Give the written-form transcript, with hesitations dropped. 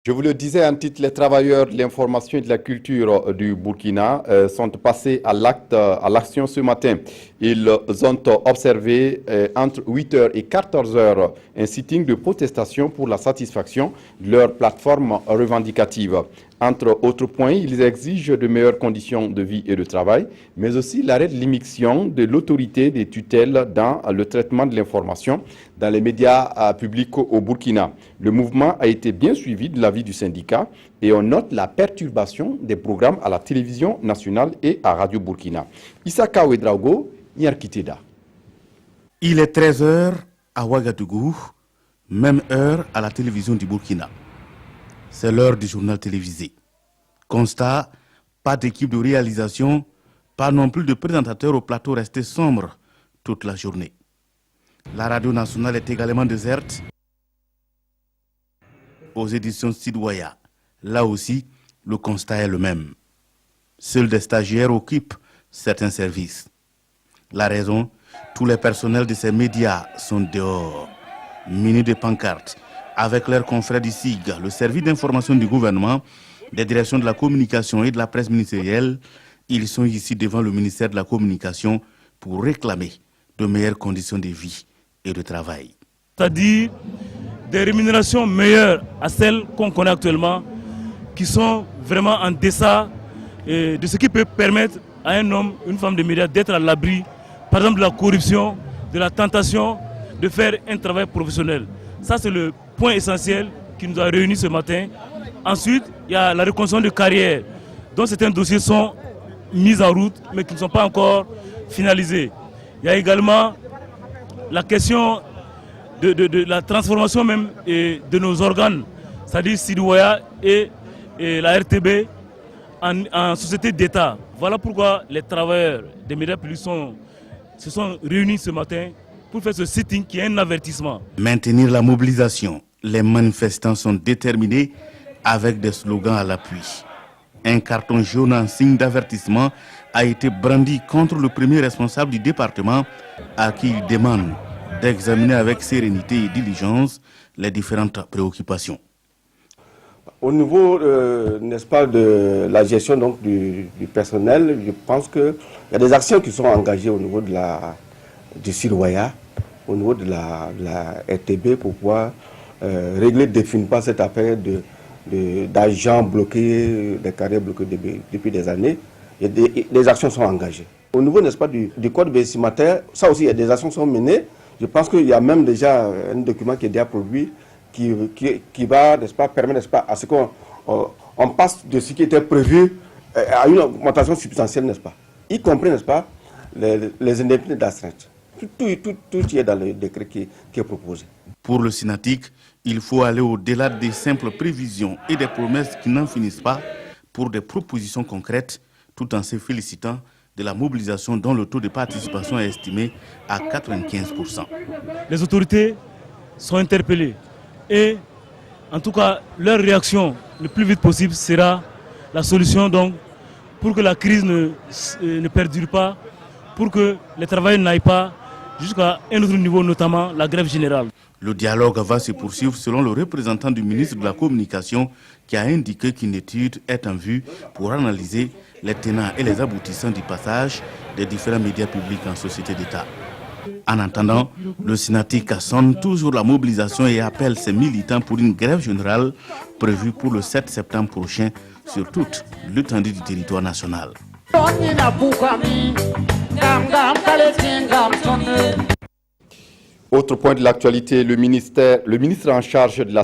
Je vous le disais en titre, les travailleurs de l'information et de la culture du Burkina sont passés à l'action ce matin. Ils ont observé entre 8h et 14h un sitting de protestation pour la satisfaction de leur plateforme revendicative. Entre autres points, ils exigent de meilleures conditions de vie et de travail, mais aussi l'arrêt de l'immixtion de l'autorité des tutelles dans le traitement de l'information dans les médias publics au Burkina. Le mouvement a été bien suivi de l'avis du syndicat et on note la perturbation des programmes à la télévision nationale et à Radio Burkina. Issaka Ouedraogo, Nyarkiteda. Il est 13h à Ouagadougou, même heure à la télévision du Burkina. C'est l'heure du journal télévisé. Constat, pas d'équipe de réalisation, pas non plus de présentateurs au plateau resté sombre toute la journée. La radio nationale est également déserte. Aux éditions Sidouaya, là aussi, le constat est le même. Seuls des stagiaires occupent certains services. La raison, tous les personnels de ces médias sont dehors, munis de pancartes, avec leurs confrères du SIG, le service d'information du gouvernement, des directions de la communication et de la presse ministérielle. Ils sont ici devant le ministère de la Communication pour réclamer de meilleures conditions de vie et de travail. C'est-à-dire des rémunérations meilleures à celles qu'on connaît actuellement, qui sont vraiment en deçà de ce qui peut permettre à un homme, une femme de médias d'être à l'abri, par exemple de la corruption, de la tentation de faire un travail professionnel. Ça, c'est le point essentiel qui nous a réunis ce matin. Ensuite, il y a la reconstruction de carrière, dont certains dossiers sont mis en route, mais qui ne sont pas encore finalisés. Il y a également la question de la transformation même de nos organes, c'est-à-dire Sidouaya et la RTB en société d'État. Voilà pourquoi les travailleurs des médias publics se sont réunis ce matin pour faire ce sitting qui est un avertissement. Maintenir la mobilisation. Les manifestants sont déterminés avec des slogans à l'appui. Un carton jaune en signe d'avertissement a été brandi contre le premier responsable du département à qui il demande d'examiner avec sérénité et diligence les différentes préoccupations. Au niveau, n'est-ce pas, de la gestion donc, du personnel, je pense qu'il y a des actions qui sont engagées au niveau du Sidouaya, au niveau de la RTB pour pouvoir régler définitivement cette affaire d'agents bloqués, des carrières bloquées depuis des années. Et des actions sont engagées. Au niveau, n'est-ce pas, du code vestimentaire, ça aussi, il y a des actions qui sont menées. Je pense qu'il y a même déjà un document qui est déjà produit qui va, n'est-ce pas, permettre, n'est-ce pas, à ce qu'on passe de ce qui était prévu à une augmentation substantielle, n'est-ce pas, y compris, n'est-ce pas, les indemnités d'astreinte. Tout y est dans le décret qui est proposé. Pour le Synatic, il faut aller au-delà des simples prévisions et des promesses qui n'en finissent pas pour des propositions concrètes, tout en se félicitant de la mobilisation dont le taux de participation est estimé à 95%. Les autorités sont interpellées et en tout cas leur réaction le plus vite possible sera la solution donc pour que la crise ne perdure pas, pour que les travailleurs n'aillent pas jusqu'à un autre niveau, notamment la grève générale. Le dialogue va se poursuivre selon le représentant du ministre de la Communication qui a indiqué qu'une étude est en vue pour analyser les tenants et les aboutissants du passage des différents médias publics en société d'État. En attendant, le Synatic sonne toujours la mobilisation et appelle ses militants pour une grève générale prévue pour le 7 septembre prochain sur toute l'étendue du territoire national. Autre point de l'actualité, le ministre en charge de la